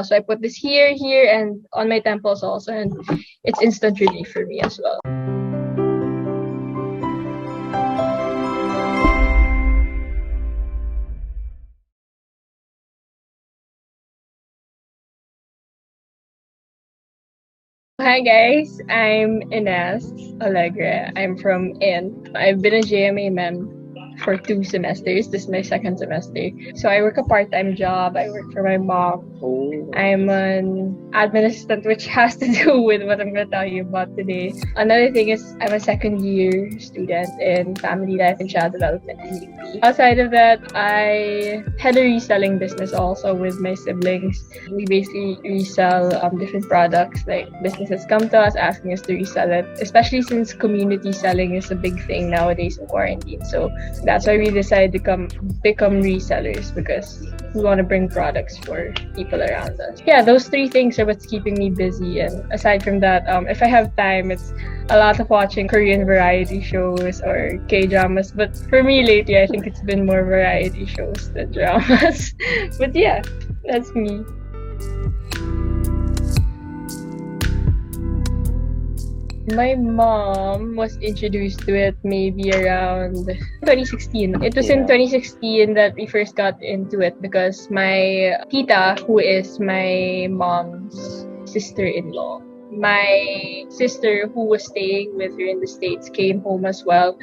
So I put this here, and on my temples also, and it's instant relief for me as well. Hi guys, I'm Ines Alegre. I'm from INT. I've been a GMA mem for 2 semesters. This is my second semester. So I work a part-time job. I work for my mom. I'm an admin assistant, which has to do with what I'm going to tell you about today. Another thing is I'm a second year student in family life and child development in UP. Outside of that, I had a reselling business also with my siblings. We basically resell different products. Like businesses come to us asking us to resell it, especially since community selling is a big thing nowadays in quarantine. So that's why we decided to become resellers, because we want to bring products for people around us. Yeah, those 3 things are what's keeping me busy. And aside from that, if I have time, it's a lot of watching Korean variety shows or K-dramas. But for me lately, I think it's been more variety shows than dramas. But yeah, that's me. My mom was introduced to it maybe around 2016. It was in 2016 that we first got into it because my tita, who is my mom's sister-in-law, my sister who was staying with her in the States came home as well.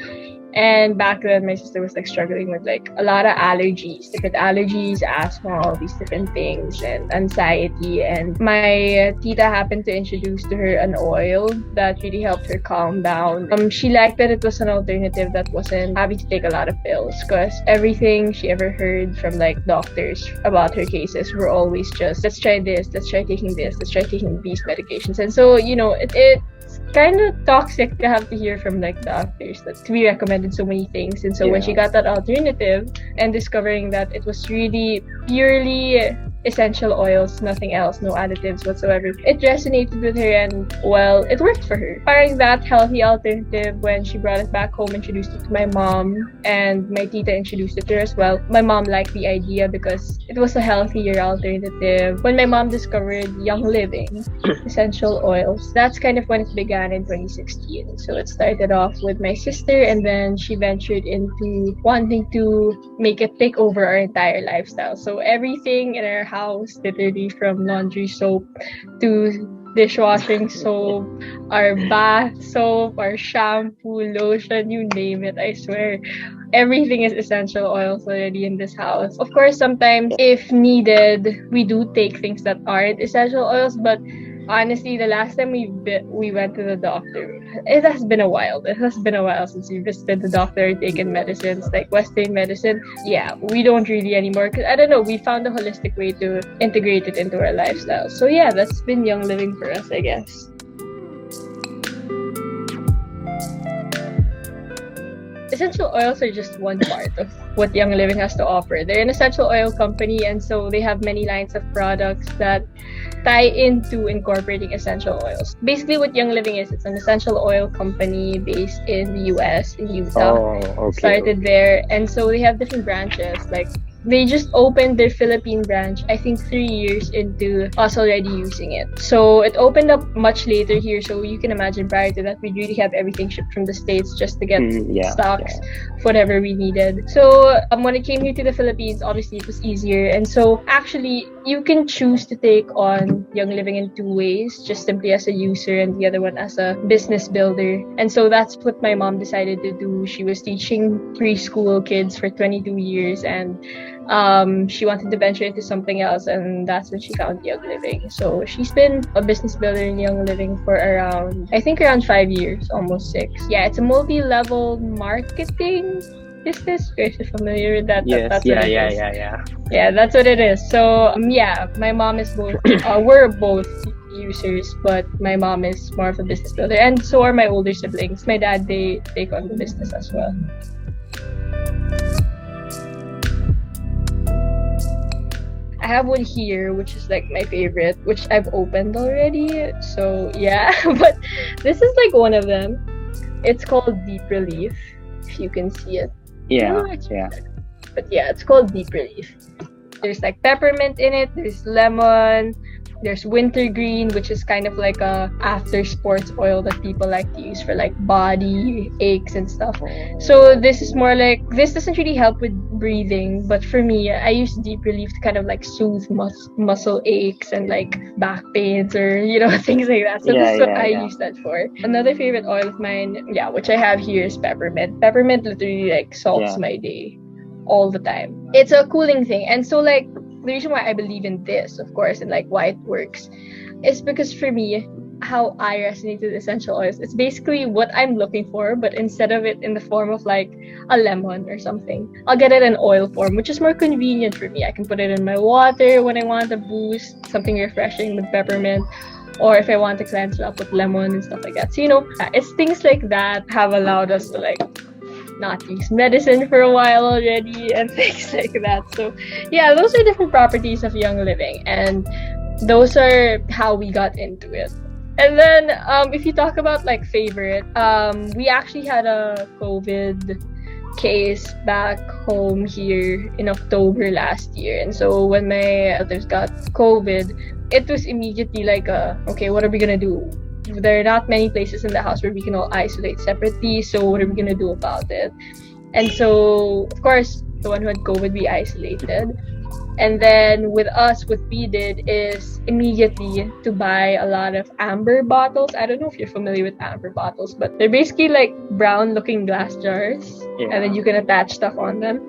And back then, my sister was like struggling with like a lot of different allergies, asthma, all these different things, and anxiety. And my tita happened to introduce to her an oil that really helped her calm down. She liked that it was an alternative that wasn't having to take a lot of pills, because everything she ever heard from like doctors about her cases were always just, let's try this, let's try taking this, let's try taking these medications. And so, it's kind of toxic to have to hear from like doctors that we recommended so many things. And so when she got that alternative and discovering that it was really purely essential oils, nothing else, no additives whatsoever, it resonated with her, and well, it worked for her. Finding that healthy alternative, when she brought it back home, introduced it to my mom, and my tita introduced it to her as well. My mom liked the idea because it was a healthier alternative. When my mom discovered Young Living essential oils, that's kind of when it began in 2016. So it started off with my sister, and then she ventured into wanting to make it take over our entire lifestyle. So everything in our house, literally from laundry soap to dishwashing soap, our bath soap, our shampoo, lotion, you name it, I swear. Everything is essential oils already in this house. Of course, sometimes if needed, we do take things that aren't essential oils, but honestly, the last time we went to the doctor, it has been a while. It has been a while since we visited the doctor, taken medicines, like Western medicine. Yeah, we don't really anymore. Because I don't know, we found a holistic way to integrate it into our lifestyle. So yeah, that's been Young Living for us, I guess. Essential oils are just one part of what Young Living has to offer. They're an essential oil company, and so they have many lines of products that tie into incorporating essential oils. Basically, what Young Living is, it's an essential oil company based in the US, in Utah. Started there, and so they have different branches. Like, they just opened their Philippine branch, I think 3 years into us already using it. So it opened up much later here. So you can imagine prior to that, we really have everything shipped from the States just to get stocks, whatever we needed. So when it came here to the Philippines, obviously it was easier. And so actually, you can choose to take on Young Living in 2 ways, just simply as a user and the other one as a business builder. And so that's what my mom decided to do. She was teaching preschool kids for 22 years, and she wanted to venture into something else, and that's when she found Young Living. So she's been a business builder in Young Living for around 5 years, almost 6. Yeah, it's a multi-level marketing business. If you're familiar with that, that's what it is. Yeah, that's what it is. So my mom is both. We're both users, but my mom is more of a business builder, and so are my older siblings. My dad, they take on the business as well. I have one here, which is like my favorite, which I've opened already. So yeah, but this is like one of them. It's called Deep Relief, if you can see it. Yeah. But yeah, it's called Deep Relief. There's like peppermint in it, there's lemon, there's wintergreen, which is kind of like a after sports oil that people like to use for like body aches and stuff. So this is more like, this doesn't really help with breathing, but for me, I use deep relief to kind of like soothe muscle aches and like back pains or things like that. So this is what I use that for. Another favorite oil of mine, which I have here, is peppermint. Peppermint literally like solves my day all the time. It's a cooling thing, and so like the reason why I believe in this, of course, and like why it works, is because for me, how I resonate with essential oils, it's basically what I'm looking for, but instead of it in the form of like a lemon or something, I'll get it in oil form, which is more convenient for me. I can put it in my water when I want a boost, something refreshing with peppermint, or if I want to cleanse it up with lemon and stuff like that. So it's things like that have allowed us to like not use medicine for a while already and things like that. So yeah, those are different properties of Young Living, and those are how we got into it. And then if you talk about like favorite, we actually had a COVID case back home here in October last year, and so when my elders got COVID, it was immediately like okay, what are we gonna do? There are not many places in the house where we can all isolate separately, so what are we gonna do about it? And so of course, the one who had COVID, we isolated. And then with us, what we did is immediately to buy a lot of amber bottles. I don't know if you're familiar with amber bottles, but they're basically like brown looking glass jars, and then you can attach stuff on them.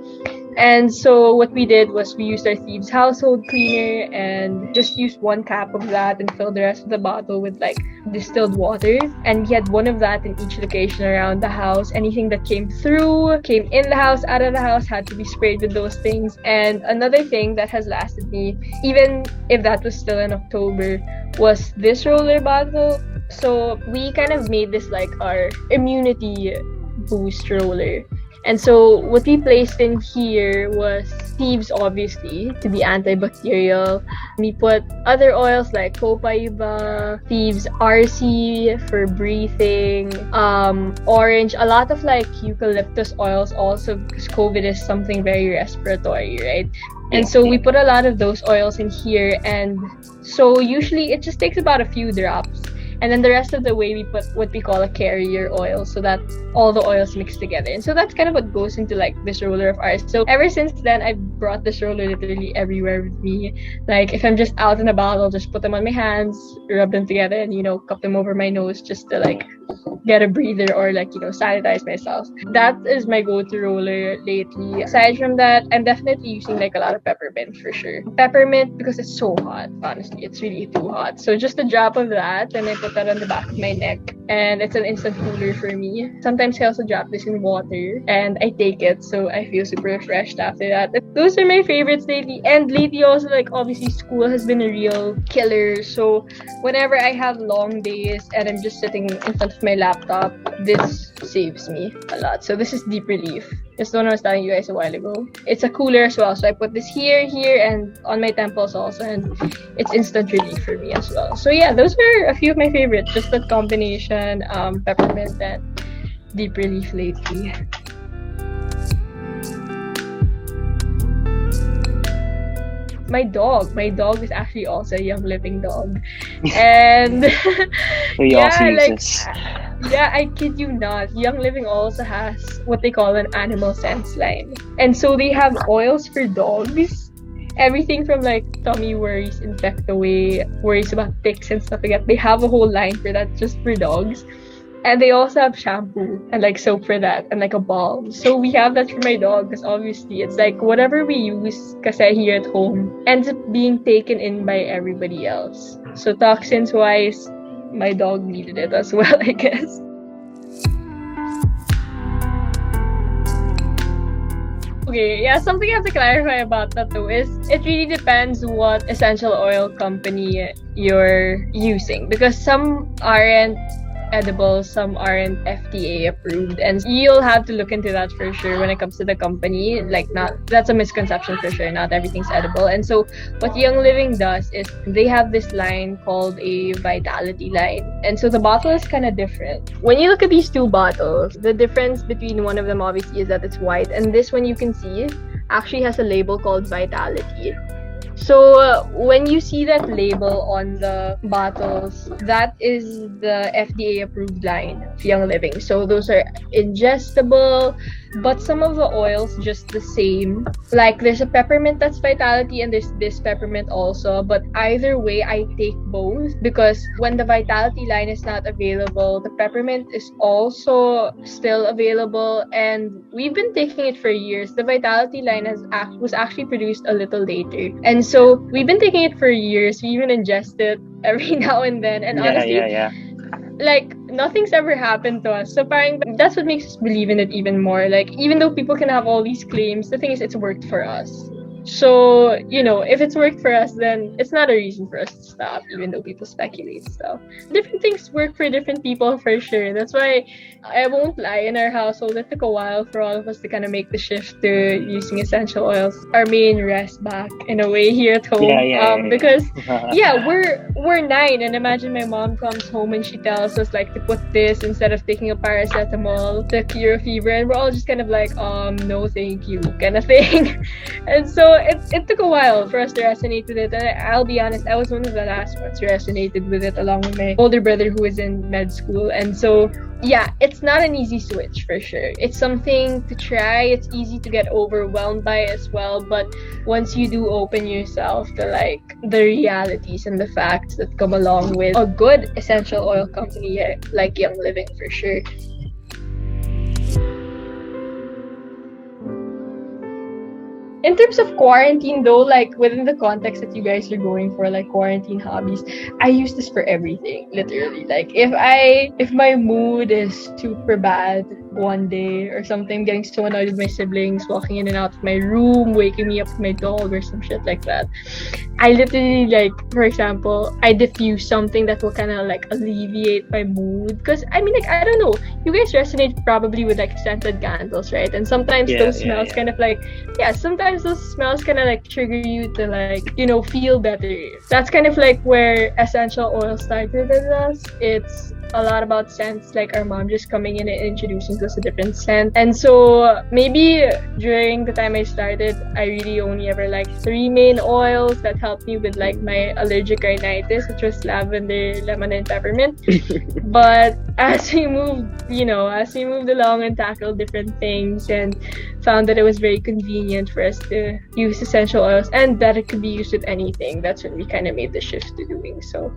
And so what we did was we used our Thieves household cleaner and just used one cap of that and filled the rest of the bottle with like distilled water. And we had one of that in each location around the house. Anything that came in the house, out of the house, had to be sprayed with those things. And another thing that has lasted me, even if that was still in October, was this roller bottle. So we kind of made this like our immunity boost roller. And so what we placed in here was Thieves, obviously, to be antibacterial. We put other oils like Copaiba, Thieves RC for breathing, orange, a lot of like eucalyptus oils also, because COVID is something very respiratory, right? And so we put a lot of those oils in here, and so usually it just takes about a few drops. And then the rest of the way, we put what we call a carrier oil, so that all the oils mix together. And so that's kind of what goes into like this roller of ours. So ever since then, I've brought this roller literally everywhere with me. Like if I'm just out and about, I'll just put them on my hands, rub them together, and cup them over my nose just to like get a breather or like sanitize myself. That is my go-to roller lately. Aside from that, I'm definitely using like a lot of peppermint for sure. Peppermint because it's so hot. Honestly, it's really too hot. So just a drop of that, and I put that on the back of my neck, and it's an instant cooler for me. Sometimes I also drop this in water and I take it, so I feel super refreshed after that. Those are my favorites lately. And lately also, like obviously school has been a real killer, so whenever I have long days and I'm just sitting in front of my laptop, this saves me a lot. So this is Deep Relief. It's the one I was telling you guys a while ago. It's a cooler as well, so I put this here, and on my temples also, and it's instant relief for me as well. So yeah, those were a few of my favorites. Just that combination, peppermint and Deep Relief lately. My dog is actually also a Young Living dog, and I kid you not, Young Living also has what they call an animal sense line, and so they have oils for dogs. Everything from like tummy worries, infect away, worries about ticks and stuff like that. They have a whole line for that just for dogs. And they also have shampoo and like soap for that, and like a balm. So we have that for my dog, because obviously it's like whatever we use kasi here at home ends up being taken in by everybody else. So toxins wise, my dog needed it as well, I guess. Okay, yeah, something I have to clarify about that though is it really depends what essential oil company you're using, because some aren't edible, some aren't FDA approved, and you'll have to look into that for sure when it comes to the company. Like, that's a misconception for sure, not everything's edible. And so what Young Living does is they have this line called a vitality line, and so the bottle is kind of different. When you look at these two bottles, the difference between one of them obviously is that it's white, and this one you can see actually has a label called Vitality. So when you see that label on the bottles, that is the FDA approved line of Young Living. So those are ingestible, but some of the oils just the same. Like there's a peppermint that's Vitality and there's this peppermint also. But either way, I take both because when the Vitality line is not available, the peppermint is also still available, and we've been taking it for years. The Vitality line was actually produced a little later, and so we've been taking it for years. We even ingest it every now and then, and honestly, like nothing's ever happened to us. So parang that's what makes us believe in it even more. Like even though people can have all these claims, the thing is it's worked for us. So, if it's worked for us, then it's not a reason for us to stop, even though people speculate stuff. Different things work for different people for sure. That's why I won't lie, in our household, it took a while for all of us to kind of make the shift to using essential oils. Our main rest back in a way here at home. Because we're 9, and imagine my mom comes home and she tells us like to put this instead of taking a paracetamol to cure a fever, and we're all just kind of like, no thank you kind of thing. And so it took a while for us to resonate with it, and I'll be honest, I was one of the last ones who resonated with it, along with my older brother who was in med school. And so it's not an easy switch for sure. It's something to try. It's easy to get overwhelmed by as well, but once you do open yourself to like the realities and the facts that come along with a good essential oil company like Young Living, for sure. In terms of quarantine though, like within the context that you guys are going for, like quarantine hobbies, I use this for everything, literally. Like if my mood is super bad one day or something, getting so annoyed with my siblings, walking in and out of my room, waking me up with my dog or some shit like that, I literally, like, for example, I diffuse something that will kind of like alleviate my mood. Because I mean, like, I don't know, you guys resonate probably with like scented candles, right? And sometimes those smells kind of like, sometimes those smells kind of like trigger you to like, feel better. That's kind of like where essential oil started with us. It's a lot about scents, like our mom just coming in and introducing to us a different scent. And so maybe during the time I started, I really only ever like 3 main oils that helped me with like my allergic rhinitis, which was lavender, lemon, and peppermint. But as we moved along and tackled different things and found that it was very convenient for us to use essential oils and that it could be used with anything, that's when we kind of made the shift to doing so.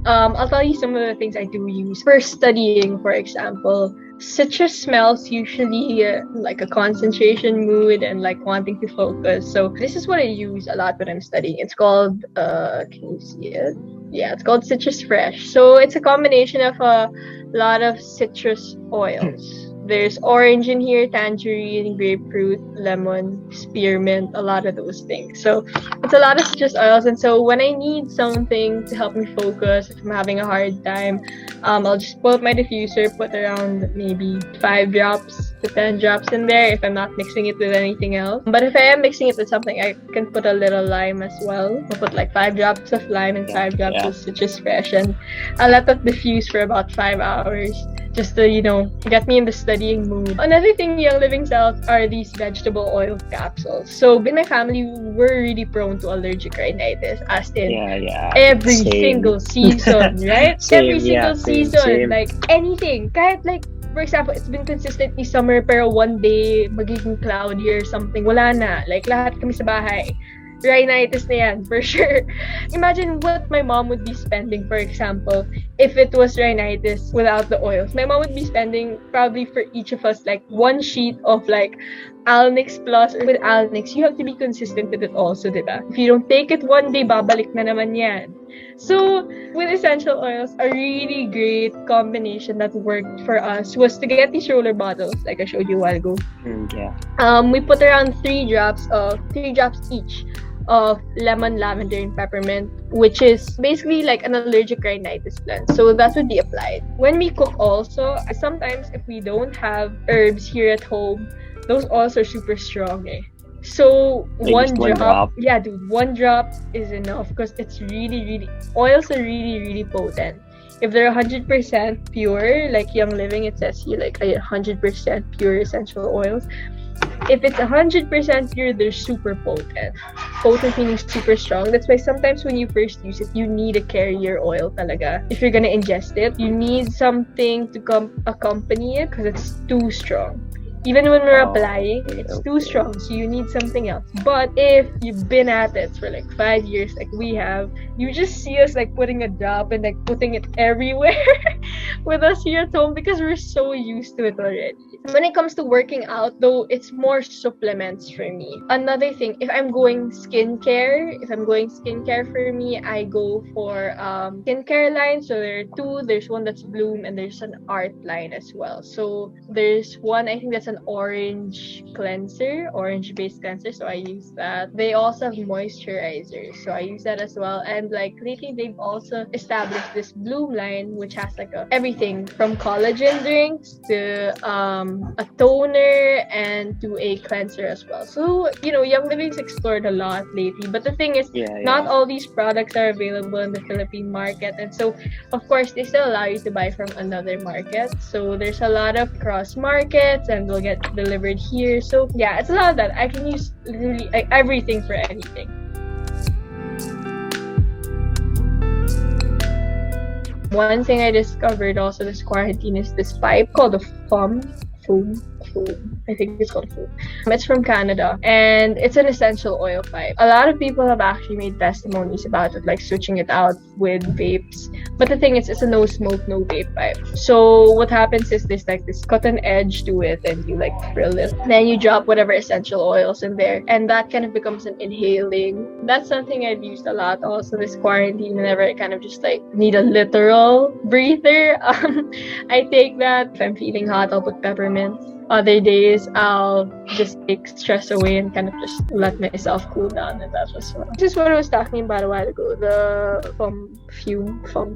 I'll tell you some of the things I do use for studying. For example, citrus smells usually like a concentration mood and like wanting to focus. So this is what I use a lot when I'm studying. It's called, can you see it? Yeah, it's called Citrus Fresh. So it's a combination of a lot of citrus oils. There's orange in here, tangerine, grapefruit, lemon, spearmint, a lot of those things. So it's a lot of citrus oils. And so when I need something to help me focus, if I'm having a hard time, I'll just pull up my diffuser, put around maybe 5 drops to 10 drops in there if I'm not mixing it with anything else. But if I am mixing it with something, I can put a little lime as well. I'll put like 5 drops of lime and 5 drops of citrus fresh, and I'll let that diffuse for about 5 hours. Just to, get me in the studying mood. Another thing Young Living sells are these vegetable oil capsules. So in my family, we're really prone to allergic rhinitis, as in every single season, right? Every single season, like anything. Kahit like, for example, it's been consistently summer pero one day magiging cloudy or something. Wala na. Like lahat kami sa bahay. Rhinitis na yan, for sure. Imagine what my mom would be spending, for example, if it was rhinitis without the oils. My mom would be spending probably for each of us like 1 sheet of like Alnix Plus. Or with Alnix, you have to be consistent with it also, diba? If you don't take it one day, babalik na naman yan. So, with essential oils, a really great combination that worked for us was to get these roller bottles, like I showed you a while ago. We put around 3 drops each of lemon, lavender, and peppermint, which is basically like an allergic rhinitis blend. So that would be applied. When we cook also, sometimes if we don't have herbs here at home, those oils are super strong eh. So one drop. Yeah, dude, 1 drop is enough because it's really, really, oils are really, really potent. If they're 100% pure, like Young Living, it says here like 100% pure essential oils. If it's 100% pure, they're super potent. Potent meaning super strong. That's why sometimes when you first use it, you need a carrier oil talaga. If you're gonna ingest it, you need something to accompany it because it's too strong. Even when we're applying, it's too strong, so you need something else. But if you've been at it for like 5 years, like we have, you just see us like putting a drop and like putting it everywhere with us here at home because we're so used to it already. When it comes to working out, though, it's more supplements for me. Another thing, if I'm going skincare for me, I go for skincare line. So there are two. There's one that's Bloom and there's an Art line as well. So there's one, I think that's an orange based cleanser. So I use that. They also have moisturizers. So I use that as well. And like lately, they've also established this Bloom line, which has like everything from collagen drinks to a toner and to a cleanser as well. So, Young Living's explored a lot lately. But the thing is, not all these products are available in the Philippine market. And so, of course, they still allow you to buy from another market. So there's a lot of cross markets and they'll get delivered here. So yeah, it's a lot of that. I can use literally everything for anything. One thing I discovered also this quarantine is this pipe called a foam. I think it's called foam. It's from Canada and it's an essential oil pipe. A lot of people have actually made testimonies about it, like switching it out with vapes. But the thing is, it's a no smoke, no vape pipe. So what happens is there's like this cotton edge to it and you like frill it. Then you drop whatever essential oils in there and that kind of becomes an inhaling. That's something I've used a lot also this quarantine whenever I kind of just like need a literal breather. I take that. If I'm feeling hot, I'll put peppermint. Other days, I'll just take stress away and kind of just let myself cool down and that as well. This is what I was talking about a while ago, the foam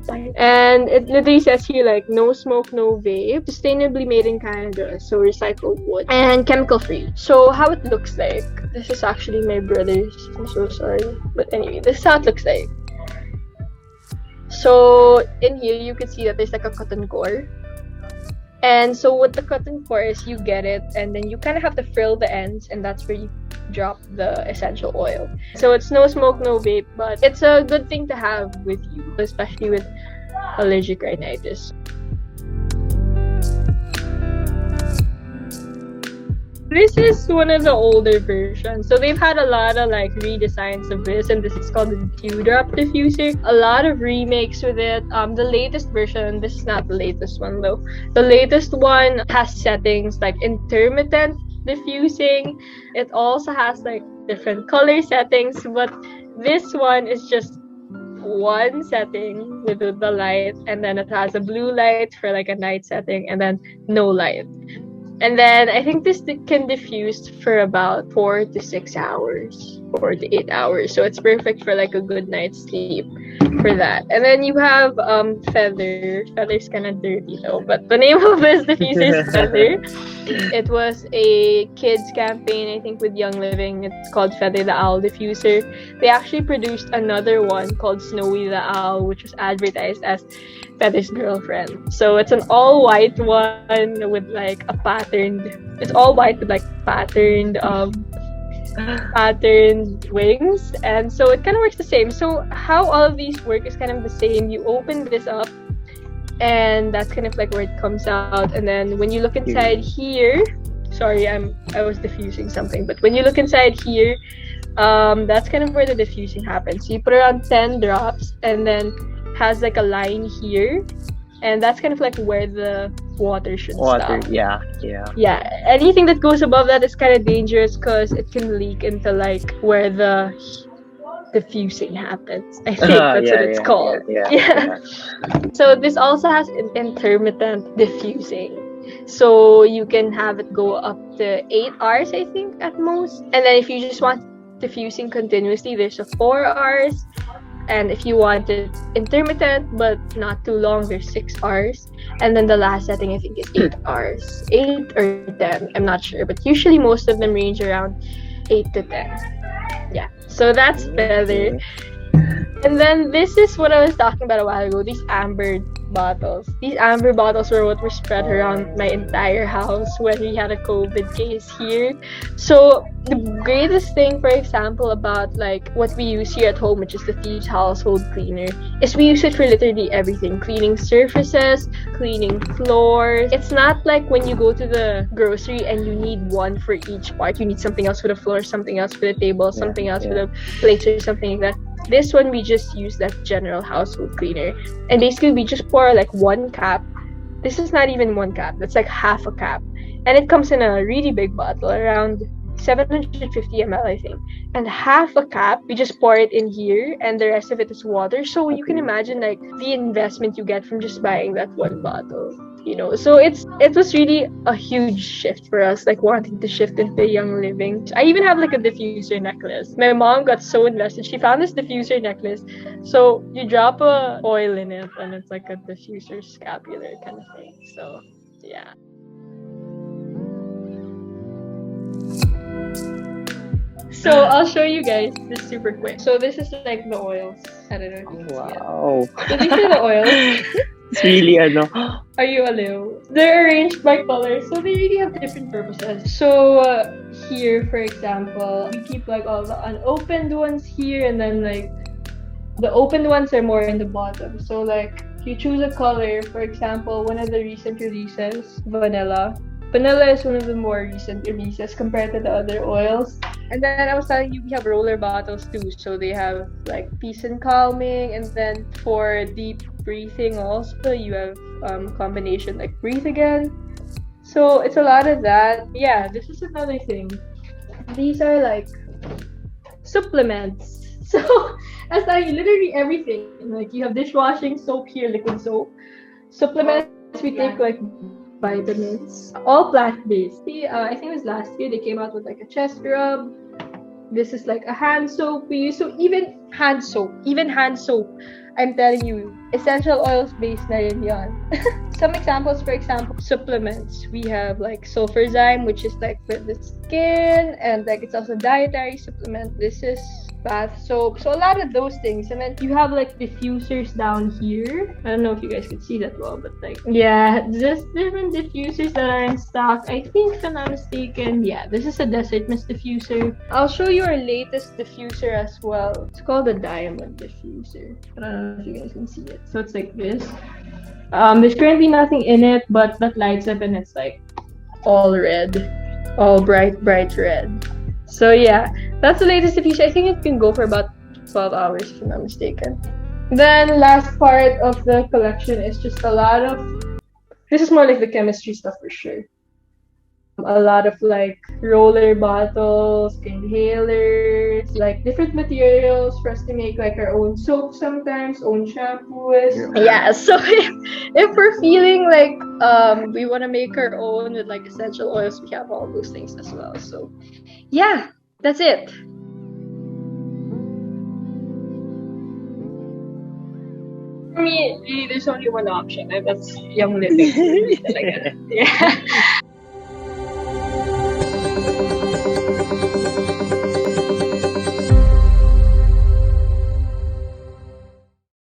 pipe. And it literally says here like no smoke, no vape, sustainably made in Canada, so recycled wood, and chemical free. So how it looks like, this is actually my brother's, I'm so sorry. But anyway, this is how it looks like. So in here, you can see that there's like a cotton core. And so what the cotton core is, you get it and then you kind of have to frill the ends and that's where you drop the essential oil. So it's no smoke, no vape, but it's a good thing to have with you, especially with allergic rhinitis. This is one of the older versions. So they've had a lot of like redesigns of this, and this is called the Dewdrop Diffuser. A lot of remakes with it. The latest version, this is not the latest one though. The latest one has settings like intermittent diffusing. It also has like different color settings, but this one is just one setting with the light, and then it has a blue light for like a night setting, and then no light. And then I think this can diffuse for about 4 to 6 hours, 4 to 8 hours. So it's perfect for like a good night's sleep for that. And then you have Feather. Feather's kind of dirty though, but the name of this diffuser is Feather. It was a kids campaign, I think, with Young Living. It's called Feather the Owl Diffuser. They actually produced another one called Snowy the Owl, which was advertised as Feather's girlfriend. So it's an all-white one with like a patterned. It's all white with like patterned wings, and so it kind of works the same. So how all of these work is kind of the same. You open this up, and that's kind of like where it comes out. And then when you look inside here, sorry, I was diffusing something, but when you look inside here, that's kind of where the diffusing happens. So you put around 10 drops, and then has like a line here, and that's kind of like where the water should stop. Yeah. Anything that goes above that is kind of dangerous because it can leak into like where the diffusing happens. I think that's what it's called. Yeah. So this also has intermittent diffusing. So you can have it go up to 8 hours, I think, at most. And then if you just want diffusing continuously, there's a 4 hours. And if you want it intermittent but not too long, there's 6 hours. And then the last setting, I think, is 8 hours. 8 or 10, I'm not sure. But usually most of them range around 8 to 10. Yeah. So that's Feather. And then this is what I was talking about a while ago, these amber bottles. These amber bottles were what were spread around my entire house when we had a COVID case here. So the greatest thing, for example, about like what we use here at home, which is the Thieves Household Cleaner, is we use it for literally everything. Cleaning surfaces, cleaning floors. It's not like when you go to the grocery and you need one for each part. You need something else for the floor, something else for the table, something else for the plates or something like that. This one, we just use that general household cleaner. And basically, we just pour like 1 cup. This is not even 1 cup. That's like half a cup. And it comes in a really big bottle, around 750 ml, I think. And half a cup, we just pour it in here, and the rest of it is water. So you can imagine like the investment you get from just buying that one bottle. So it was really a huge shift for us, like wanting to shift into young living. I even have like a diffuser necklace. My mom got so invested. She found this diffuser necklace. So you drop a oil in it, and it's like a diffuser scapular kind of thing. So yeah. So I'll show you guys this super quick. So this is like the oils. I don't know if you can see it. Wow. So these are the oils. It's really Are you alive? They're arranged by color, so they really have different purposes. So here, for example, we keep like all the unopened ones here, and then like the opened ones are more in the bottom. So like you choose a color, for example, one of the recent releases, vanilla. Vanilla is one of the more recent releases compared to the other oils. And then I was telling you, we have roller bottles too. So they have like peace and calming. And then for deep breathing also, you have combination like breathe again. So it's a lot of that. Yeah, this is another thing. These are like supplements. So that's like literally everything. Like you have dishwashing soap here, liquid soap. Supplements, we take like vitamins, all plant-based. I think it was last year they came out with like a chest rub. This is like a hand soap we use. So even hand soap, I'm telling you, essential oils based na rin yan. Some examples, for example, supplements. We have like sulfurzyme, which is like for the skin, and like it's also a dietary supplement. This is bath soap. So a lot of those things. And then you have like diffusers down here. I don't know if you guys could see that well, but like, yeah, just different diffusers that are in stock. I think, if I'm not mistaken, yeah, this is a desert mist diffuser. I'll show you our latest diffuser as well. It's called the diamond diffuser. I don't know if you guys can see it. So it's like this. There's currently nothing in it, but that lights up and it's like all red, all bright red. So yeah, that's the latest diffuser. I think it can go for about 12 hours if I'm not mistaken. Then last part of the collection is just a lot of, this is more like the chemistry stuff for sure. A lot of like roller bottles, inhalers, like different materials for us to make like our own soap sometimes, own shampoos. Yeah, so if we're feeling like we want to make our own with like essential oils, we have all those things as well. So yeah, that's it. For me, really, there's only one option, and that's young living. Yeah.